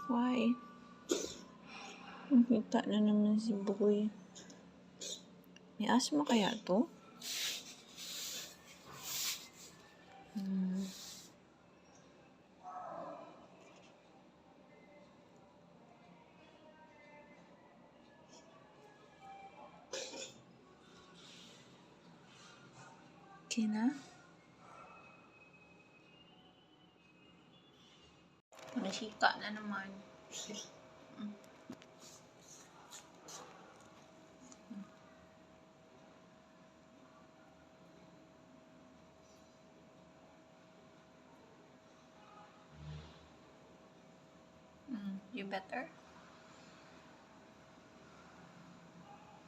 Why? Nakita na naman si Boy. May asma kaya to? Okay na? Nasika na naman. You better?